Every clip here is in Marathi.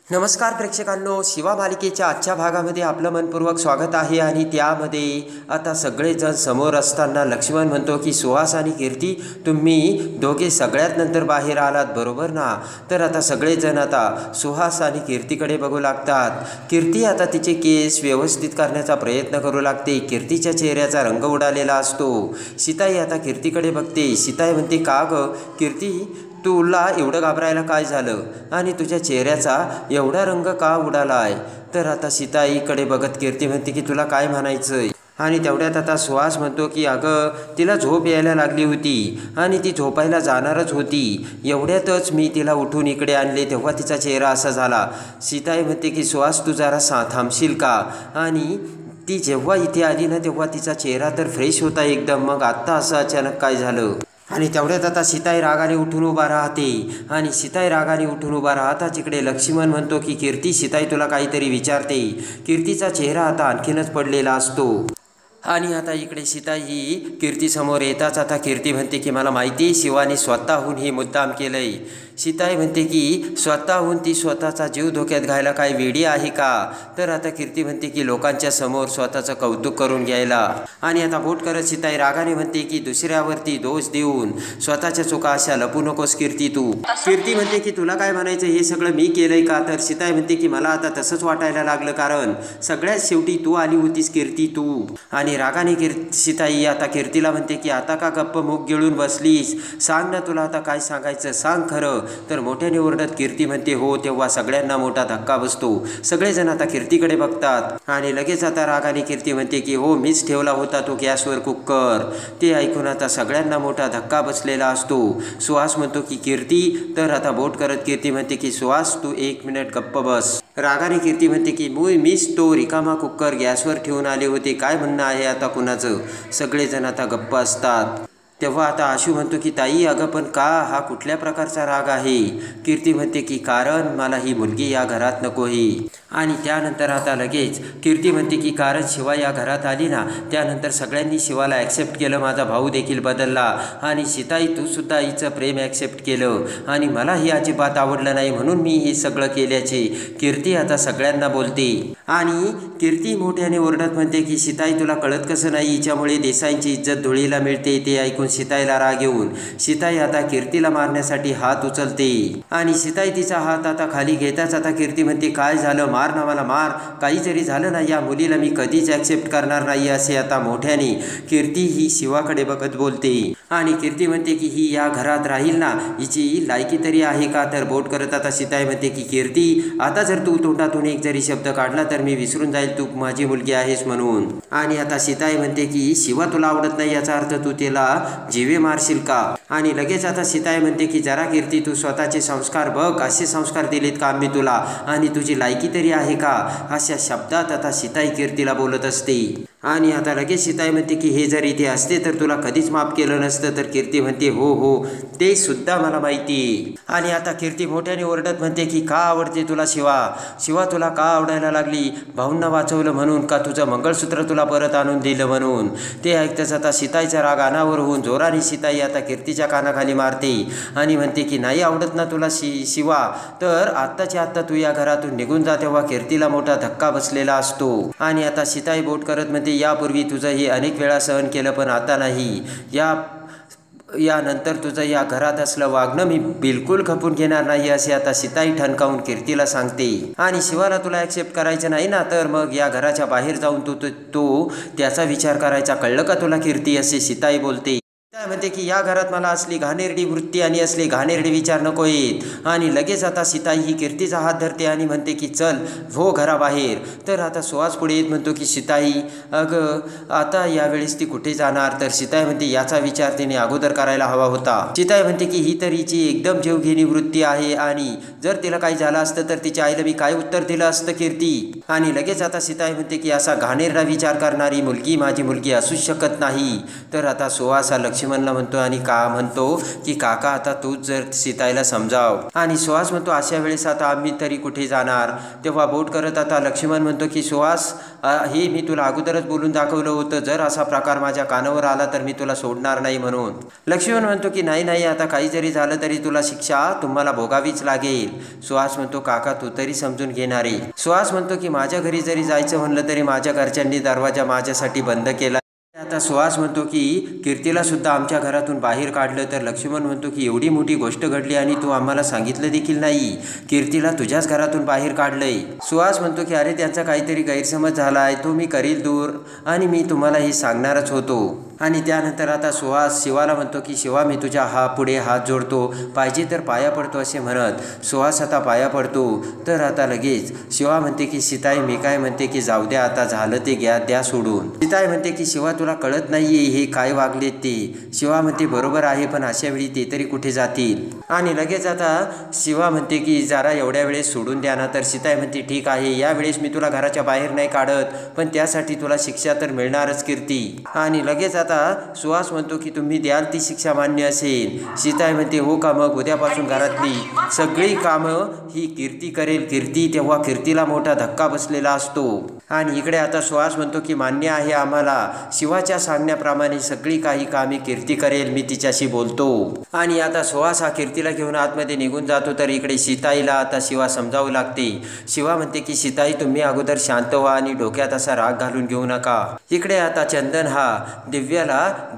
नमस्कार प्रेक्षकांनो, शिवा मालिकेच्या आजच्या भागामध्ये आपलं मनपूर्वक स्वागत आहे. आणि त्यामध्ये आता सगळेजण समोर असताना लक्ष्मण म्हणतो की सुहास आणि कीर्ती, तुम्ही दोघे सगळ्यात नंतर बाहेर आलात बरोबर ना. तर आता सगळेजण आता सुहास आणि कीर्तीकडे बघू लागतात. कीर्ती आता तिचे केस व्यवस्थित करण्याचा प्रयत्न करू लागते. कीर्तीच्या चेहऱ्याचा रंग उडालेला असतो. सीताई आता कीर्तीकडे बघते. सीताई म्हणते, का ग कीर्ती, तुला एवढं घाबरायला काय झालं आणि तुझ्या चेहऱ्याचा एवढा रंग का उडाला आहे. तर आता सीताईकडे बघत कीर्ती म्हणते की तुला काय म्हणायचं आहे. आणि तेवढ्यात आता सुहास म्हणतो की अगं, तिला झोप यायला लागली होती आणि ती झोपायला जाणारच होती. एवढ्यातच मी तिला उठून इकडे आणले, तेव्हा तिचा चेहरा असा झाला. सीताई म्हणते की सुहास, तू जरा थांबशील का. आणि ती जेव्हा इथे आली ना, तेव्हा तिचा चेहरा तर फ्रेश होता एकदम, मग आत्ता असं अचानक काय झालं. आणि तेवढ्यात आता सीताई रागाने उठून उभा राहते. आणि सीताई रागाने उठून उभा राहताच इकडे लक्ष्मण म्हणतो की कीर्ती, सीताई तुला काहीतरी विचारते. कीर्तीचा चेहरा आता आणखीनच पडलेला असतो. आणि आता इकडे सीताई ही कीर्तीसमोर येताच आता कीर्ती म्हणते की मला माहिती आहे, शिवाने स्वतःहून हे मुद्दाम केलं आहे. सीताई म्हणते की स्वतःहून ती स्वतःचा जीव धोक्यात घ्यायला काय वेडी आहे का. तर आता कीर्ती म्हणते की लोकांच्या समोर स्वतःचं कौतुक करून घ्यायला. आणि आता बोट करत सीताई रागाने म्हणते की दुसऱ्यावरती दोष देऊन स्वतःच्या चुका अशा लपू नकोस कीर्ती तू. कीर्ती म्हणते की तुला काय म्हणायचं, हे सगळं मी केलंय का. तर सीताई म्हणते की मला आता तसंच वाटायला लागलं, कारण सगळ्यात शेवटी तू आली होतीस कीर्ती तू. आणि रागाने सीताई आता कीर्तीला म्हणते की आता का गप्प मुख गिळून बसलीस, सांग ना, तुला आता काय सांगायचं सांग खरं. तर मोठ्याने ओरडत कीर्ती म्हणते हो. तेव्हा सगळ्यांना मोठा धक्का बसतो. सगळेजण आता कीर्तीकडे बघतात. आणि लगेच आता रागाने कीर्ती म्हणते की हो, मीच ठेवला होता तो गॅसवर कुकर. ते ऐकून आता सगळ्यांना मोठा धक्का बसलेला असतो. सुहास म्हणतो की कीर्ती. तर आता बोट करत कीर्ती म्हणते की सुहास, तू 1 मिनिट गप्प बस. रागाने कीर्ती म्हणते की मीच तो रिकामा कुकर गॅसवर ठेवून आले होते, काय म्हणणं आहे आता कुणाचं. सगळेजण आता गप्प असतात. तेव्हा आता आशू म्हणतो की ताई, अगं पण का, हा कुठल्या प्रकारचा राग आहे. कीर्ती म्हणते की कारण मला ही मुलगी या घरात नको आहे. आणि त्यानंतर आता लगेच कीर्ती म्हणते की कारण शिवा या घरात आली ना, त्यानंतर सगळ्यांनी शिवाला ॲक्सेप्ट केलं, माझा भाऊ देखील बदलला. आणि सीताई, तू सुद्धा आईचं प्रेम ॲक्सेप्ट केलं आणि मला ही अजिबात आवडलं नाही, म्हणून मी हे सगळं केल्याचे कीर्ती आता सगळ्यांना बोलते. आणि कीर्ती मोठ्याने ओरडत म्हणते की सीताई, तुला कळत कसं नाही, हिच्यामुळे देसाईंची इज्जत धुळीला मिळते. ते ऐकून सीताईला राग येऊन सीताई आता कीर्तीला मारण्यासाठी हात उचलते. आणि सीताई तिचा हात आता खाली घेताच आता कीर्ती म्हणते काय झालं, मार ना मला, मार, काही जरी झालं ना, या मुलीला मी कधीच ॲक्सेप्ट करणार नाही, असे आता मोठ्याने कीर्ती ही शिवाकडे बघत बोलते. आणि कीर्ती म्हणते की ही या घरात राहील ना, हिची लायकी तरी आहे का. तर बोट करत आता सीताई म्हणते की कीर्ती, आता जर तू तोंडातून एक जरी शब्द काढला तर मी विसरून जाईल तू माझी मुलगी आहेस म्हणून. आणि आता सीताई म्हणते की शिवा तुला आवडत नाही याचा अर्थ तू तिला जीवे मारशील का. आणि लगेच आता सीताई म्हणते की जरा कीर्ती, तू स्वतःचे संस्कार बघ, असे संस्कार दिलेत का मी तुला, आणि तुझी लायकी तरी आहे का. अशा शब्दात आता सीताई कीर्तीला बोलत असते. आणि आता लगेच सीताई म्हणते की हे जर इथे असते तर तुला कधीच माफ केलं नसतं. तर कीर्ती म्हणते हो हो, ते सुद्धा मला माहिती. आणि आता कीर्ती मोठ्याने ओरडत म्हणते की का आवडते तुला शिवा, शिवा तुला का आवडायला लागली, भाऊंना वाचवलं म्हणून का, तुझं मंगळसूत्र तुला परत आणून दिलं म्हणून. ते ऐकताच आता सीताईचा राग अनावर होऊन जोराने सीताई आता कीर्तीच्या कानाखाली मारते आणि म्हणते की नाही आवडत ना तुला शिवा, तर आत्ताच्या आत्ता तू या घरातून निघून जा. तेव्हा कीर्तीला मोठा धक्का बसलेला असतो. आणि आता सीताई बोट करत म्हणते यापूर्वी तुझं हे अनेक वेळा सहन केलं, पण आता नाही. यानंतर तुझं या घरात असलं वागणं मी बिलकुल खपून घेणार नाही, असे आता सीताई ठणकावून कीर्तीला सांगते. आणि शिवाला तुला ॲक्सेप्ट करायचं नाही ना, तर मग या घराच्या बाहेर जाऊन तू त्याचा विचार करायचा, कळलं का तुला कीर्ती, असे सीताई बोलते. म्हणते की या घरात मला असली घाणेरडी वृत्ती आणि असले घाणेरडे विचार नको येत. आणि लगेच आता सीताई ही कीर्तीचा हात धरते आणि म्हणते की चल हो घराबाहेर. तर आता सुहास पुढे येत म्हणतो की सीताई, अगं आता यावेळेस ती कुठे जाणार. तर सीताई म्हणते याचा विचार तिने अगोदर करायला हवा होता. सीताई म्हणते की ही तर हिची एकदम जीवघेणी वृत्ती आहे, आणि जर तिला काही झालं असतं तर तिच्या आईला मी काय उत्तर दिलं असतं कीर्ती. आणि लगेच आता सीताई म्हणते की असा घाणेरडा विचार करणारी मुलगी माझी मुलगी असूच शकत नाही. तर आता सुहास लक्ष्मणला म्हणतो आणि का म्हणतो की काका आता तूच जर सीताईला समजाव. आणि सुहास म्हणतो अशा वेळेस आता आम्ही तरी कुठे जाणार. तेव्हा बोट करत आता लक्ष्मण म्हणतो की सुहास हे मी तुला अगोदरच बोलून दाखवलं होतं, जर असा प्रकार माझ्या कानावर आला तर मी तुला सोडणार नाही म्हणून. लक्ष्मण म्हणतो की नाही आता काही जरी झालं तरी तुला शिक्षा तुम्हाला भोगावीच लागेल. सुहास म्हणतो काका तू तरी समजून घेणारे. सुहास म्हणतो की माझ्या घरी जरी जायचं म्हणलं तरी माझ्या घरच्यांनी दरवाजा माझ्यासाठी बंद केला. आता सुहास म्हणतो की कीर्तीला सुद्धा आमच्या घरातून बाहेर काढलं. तर लक्ष्मण म्हणतो की एवढी मोठी गोष्ट घडली आणि तू आम्हाला सांगितलं देखील नाही. कीर्तीला तुझ्याच घरातून बाहेर काढलंय. सुहास म्हणतो की अरे त्यांचा काहीतरी गैरसमज झाला आहे, तो मी करील दूर आणि मी तुम्हाला हे सांगणारच होतो. आणि त्यानंतर आता सुहास शिवाला म्हणतो की शिवा मी तुझ्या पुढे हात जोडतो, पाहिजे तर पाया पडतो असे म्हणत सुहास आता पाया पडतो. तर आता लगेच शिवा म्हणते की सीताई मी काय म्हणते की जाऊ द्या आता झालं ते द्या सोडून. सीताई म्हणते की शिवा तुला कळत नाहीये हे काय वागलेत ते. शिवा म्हणते बरोबर आहे पण अशा वेळी ते तरी कुठे जातील. आणि लगेच आता शिवा म्हणते की जरा एवढ्या वेळेस सोडून द्या ना. तर सीताई म्हणते ठीक आहे यावेळेस मी तुला घराच्या बाहेर नाही काढत, पण त्यासाठी तुला शिक्षा तर मिळणारच कीर्ती. आणि लगेच आता सुहास म्हणतो की तुम्ही द्याल ती शिक्षा मान्य असेल. सीताई म्हणते हो का, मग उद्यापासून घरातली सगळी कामं ही कीर्ती करेल. कीर्ती तेव्हा कीर्तीला मोठा धक्का बसलेला असतो. आणि इकडे आता सुहास म्हणतो की मान्य आहे आम्हाला, शिवाच्या सांगण्याप्रमाणे सगळी काही कामे कीर्ती करेल, मी तिच्याशी बोलतो. आणि आता सुहास हा कीर्तीला घेऊन आतमध्ये निघून जातो. तर इकडे सीताईला आता शिवा समजावू लागते. शिवा म्हणते की सीताई तुम्ही अगोदर शांत व्हा आणि डोक्यात असा राग घालून घेऊ नका. इकडे आता चंदन हा दिव्याला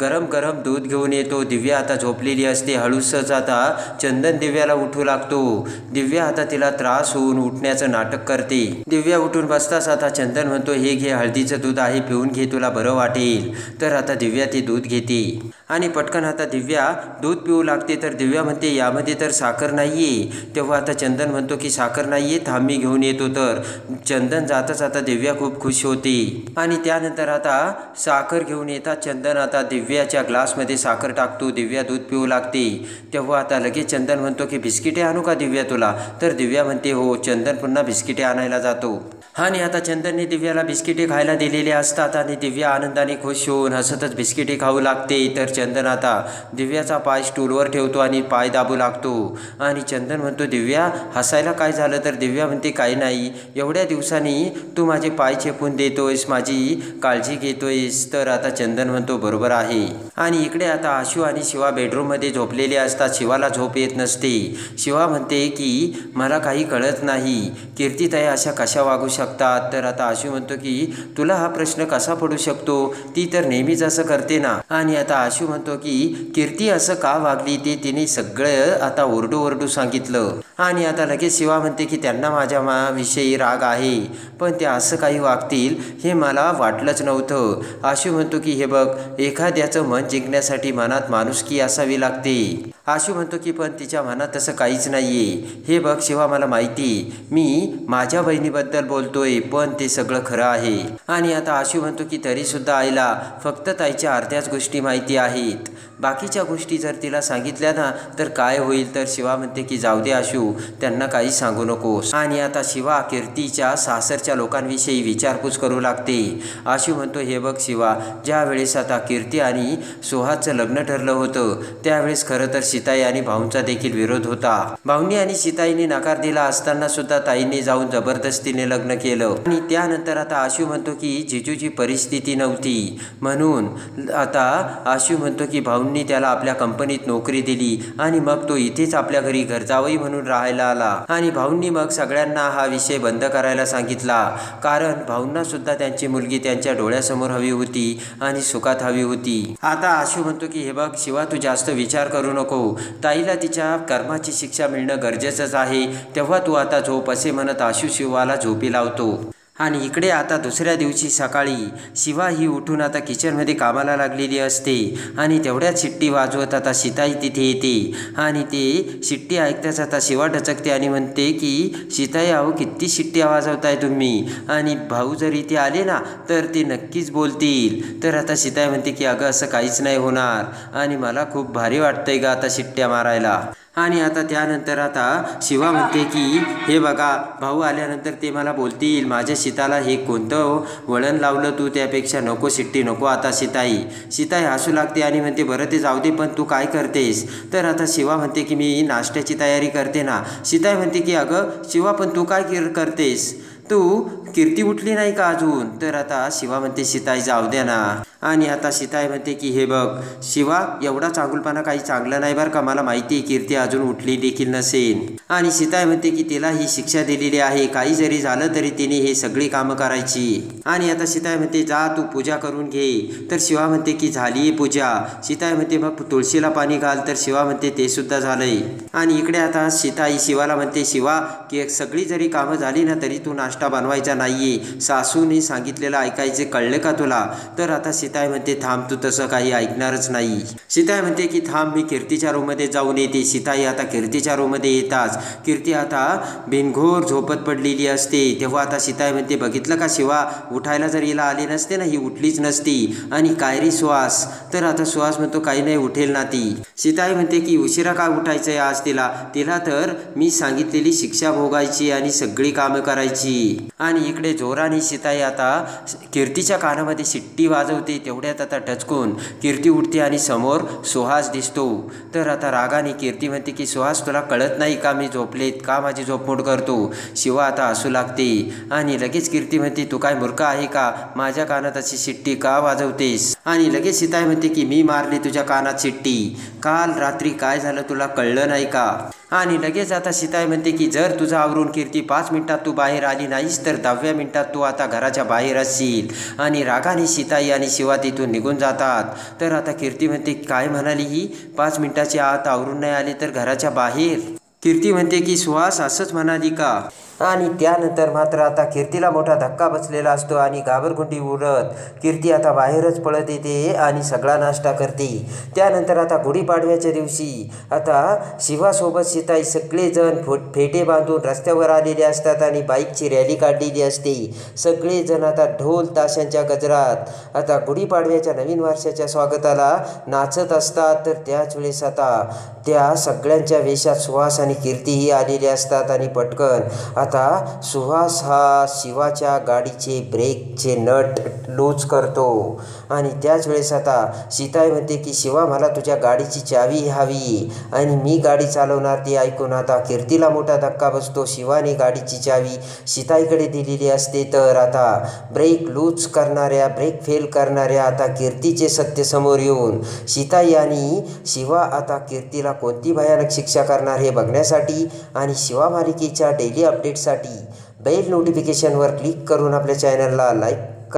गरम गरम दूध घेऊन येतो. दिव्या आता झोपलेली असते. हळूसच आता चंदन दिव्याला उठू लागतो. दिव्या आता तिला त्रास होऊन उठण्याचं नाटक करते. दिव्या उठून बसताच आता चंदन म्हणतो हे घे हळदीचं दूध आहे, पिऊन घे तुला बरं वाटेल. तर आता दिव्या ते दूध घेते आणि पटकन आता दिव्या दूध पिऊ लागते. तर दिव्या म्हणते यामध्ये तर साखर नाहीये. तेव्हा आता चंदन म्हणतो की साखर नाहीये, थांब मी घेऊन येतो. तर चंदन जातच आता दिव्या खूप खुश होते. आणि त्यानंतर आता साखर घेऊन येतात. चंदन आता दिव्याच्या ग्लासमध्ये साखर टाकतो. दिव्या दूध पिऊ लागते. तेव्हा आता लगेच चंदन म्हणतो की बिस्किटे आणू का दिव्या तुला. तर दिव्या म्हणते हो. चंदन पुन्हा बिस्किटे आणायला जातो. आणि आता चंदनने दिव्याला बिस्किटे खायला दिलेले असतात आणि दिव्या आनंदाने खुश होऊन हसतच बिस्किटे खाऊ लागते. तर चंदन आता दिव्याचा पाय स्टूलवर ठेवतो आणि पाय दाबू लागतो. आणि चंदन म्हणतो दिव्या हसायला काय झालं. तर दिव्या म्हणते काही नाही, एवढ्या दिवसांनी तू माझे पाय चेपून देतोयस, माझी काळजी घेतोयस. तर आता चंदन म्हणतो बरोबर आहे. आणि इकडे आता आशू आणि शिवा बेडरूममध्ये झोपलेले असतात. शिवाला झोप येत नसते. शिवा म्हणते की मला काही कळत नाही, कीर्तीताई अशा कशा वागू शकतात. तर आता आशू म्हणतो की तुला हा प्रश्न कसा पडू शकतो, ती तर नेहमीच असं करते ना. आणि आता आशू म्हणतो की कीर्ती असं का वागली ते तिने सगळं आता ओरडू सांगितलं. आणि आता लगेच शिवा म्हणते की त्यांना माझ्या विषयी राग आहे, पण ते असं काही वागतील हे मला वाटलंच नव्हतं. आशू म्हणतो की हे बघ एखाद्याचं मन जिंकण्यासाठी मनात माणुसकी असावी लागते. आशू म्हणतो की पण तिच्या मनात तसं काहीच नाहीये. हे बघ शिवा मला माहिती, मी माझ्या बहिणीबद्दल बोलतोय पण ते सगळं खरं आहे. आणि आता आशू म्हणतो की तरीसुद्धा आईला फक्त ताईच्या अर्ध्याच गोष्टी माहिती आहेत, बाकीच्या गोष्टी जर तिला सांगितल्या ना तर काय होईल. तर शिवा म्हणते की जाऊ दे आशू, त्यांना काही सांगू नकोस. आणि आता शिवा कीर्तीच्या सासरच्या लोकांविषयी विचारपूस करू लागते. आशू म्हणतो हे बघ शिवा, ज्या वेळेस आता कीर्ती आणि सुहासचं लग्न ठरलं होतं त्यावेळेस खरं तर सीताई आणि भाऊंचा देखील विरोध होता. भाऊंनी आणि सीताईने नकार दिला असताना सुद्धा ताईने जाऊन जबरदस्तीने लग्न केलं. आणि त्यानंतर आता आशू म्हणतो की जिजूची परिस्थिती नव्हती म्हणून आता आशू म्हणतो की भाऊंनी त्याला आपल्या कंपनीत नोकरी दिली आणि मग तो इथेच आपल्या घरी घरजावई म्हणून राहायला आला. आणि भाऊंनी मग सगळ्यांना हा विषय बंद करायला सांगितला, कारण भाऊंना सुद्धा त्यांची मुलगी त्यांच्या डोळ्यासमोर हवी होती आणि सुखात हवी होती. आता आशू म्हणतो की हे बघ शिवा, तू जास्त विचार करू नको, ताईला तिच्या कर्माची शिक्षा मिळणं गरजेचंच आहे, तेव्हा तू आता झोप असे म्हणत आशू शिवाला झोपी लावतो. आणि इकडे आता दुसऱ्या दिवशी सकाळी शिवा ही उठून आता किचनमध्ये कामाला लागलेली असते. आणि तेवढ्याच शिट्टी वाजवत आता सीताई तिथे येते. आणि ते शिट्टी ऐकताच आता शिवा डचकते आणि म्हणते की सीताई अहो किती शिट्ट्या वाजवताय तुम्ही, आणि भाऊ जर इथे आले ना तर ते नक्कीच बोलतील. तर आता सीताई म्हणते की अगं असं काहीच नाही होणार आणि मला खूप भारी वाटतंय ग आता शिट्ट्या मारायला. आणि आता त्यानंतर आता शिवा म्हणते की हे बघा, भाऊ आल्यानंतर ते मला बोलतील माझ्या सीताला हे कोणतं वळण लावलं तू, त्यापेक्षा नको शिट्टी नको आता सीताई हसू लागते आणि म्हणते बरं ते जाऊ दे, पण तू काय करतेस? तर आता शिवा म्हणते की मी नाश्त्याची तयारी करते ना. सीताई म्हणते की अगं शिवा, पण तू काय करतेस? तू कीर्ती उठली नाही का अजून? तर आता शिवा म्हणते सीताई जाऊ द्या ना. आणि आता सीताई म्हणते की हे बघ शिवा, एवढा चांगुलपणा काही चांगलं नाही बरं का, मला माहिती आहे कीर्ती अजून उठली देखील नसेल. आणि सीताई म्हणते की तिला ही शिक्षा दिलेली आहे, काही जरी झालं तरी तिने हे सगळी कामं करायची. आणि आता सीताई म्हणते जा तू पूजा करून घे. तर शिवा म्हणते की झाली पूजा. सीताई म्हणते मग तुळशीला पाणी घाल. तर शिवा म्हणते ते सुद्धा झालंय. आणि इकडे आता सीताई शिवाला म्हणते शिवा की सगळी जरी कामं झाली ना तरी तू नाश्ता बनवायचा नाहीये, सासूने सांगितलेलं ऐकायचे, कळले का तुला? तर आता सीताई म्हणते थांब, तू तसं काही ऐकणारच नाही. सीताई म्हणते की थांब, मी कीर्तीच्या रूममध्ये जाऊन येते. सीताई आता कीर्तीच्या रूममध्ये येताच कीर्ती आता बिनघोर झोपत पडलेली असते. तेव्हा आता सीताई म्हणते बघितलं का शिवा, उठायला जर हिला आले नसते ना ही उठलीच नसती. आणि काय रे सुहास? तर आता सुहास म्हणतो काही नाही, उठेल ना ती. सीताई म्हणते की उशिरा का उठायचंय आज तिला तर मी सांगितलेली शिक्षा भोगायची आणि सगळी कामं करायची. आणि इकडे जोराने सीताई आता कीर्तीच्या कानामध्ये शिट्टी वाजवते. तेवढ्यात आता टचकून कीर्ती उठते आणि समोर सुहास दिसतो. तर आता रागाने कीर्ती म्हणते की सुहास तुला कळत नाही का मी झोपलेत, का माझी झोपमोड करतो? शिवा आता हसू लागते आणि लगेच कीर्ती म्हणते तू काय मूर्ख आहे का, माझ्या कानात अशी शिट्टी का वाजवतेस? आणि लगेच सीताई म्हणते की मी मारली तुझ्या कानात शिट्टी, काल रात्री काय झालं तुला कळलं नाही का? आणि लगेच आता सीताई म्हणते की जर तुझं आवरून कीर्ती 5 मिनिटात तू बाहेर आली नाहीस तर 10व्या मिनिटात तू आता घराच्या बाहेर असशील. आणि रागाने सीताई आणि शिवा तिथून निघून जातात. तर आता कीर्ती म्हणते काय म्हणाली ही, 5 मिनिटाच्या आत आवरून नाही आले तर घराच्या बाहेर? कीर्ती म्हणते की सुहास असंच म्हणाली का? आणि त्यानंतर मात्र आता कीर्तीला मोठा धक्का बसलेला असतो आणि घाबरगुंडी उडत कीर्ती आता बाहेरच पळत येते आणि सगळा नाश्ता करते. त्यानंतर आता गुढीपाडव्याच्या दिवशी आता शिवासोबत सीताई सगळेजण फेटे बांधून रस्त्यावर आलेले असतात आणि बाईकची रॅली काढलेली असते. सगळेजण आता ढोल ताशांच्या गजरात आता गुढीपाडव्याच्या नवीन वर्षाच्या स्वागताला नाचत असतात. तर त्याच वेळेस आता त्या सगळ्यांच्या वेशात सुहास आणि कीर्तीही आलेले असतात. आणि पटकन आता सुहास हा शिवाच्या गाडीचे ब्रेकचे नट लूज करतो. आणि त्याच वेळेस आता सीताई म्हणते की शिवा मला तुझ्या गाडीची चावी हवी आणि मी गाडी चालवणार. ती ऐकून आता कीर्तीला मोठा धक्का बसतो. शिवाने गाडीची चावी सीताईकडे दिलेली असते. तर आता ब्रेक लूज करणाऱ्या, ब्रेक फेल करणाऱ्या आता कीर्तीचे सत्य समोर येऊन सीताई आणि शिवा आता कीर्तीला कोणती भयानक शिक्षा करणार हे बघण्यासाठी आणि शिवा मालिकेच्या डेली अपडेटसाठी बेल नोटिफिकेशनवर क्लिक करून आपल्या चॅनलला लाईक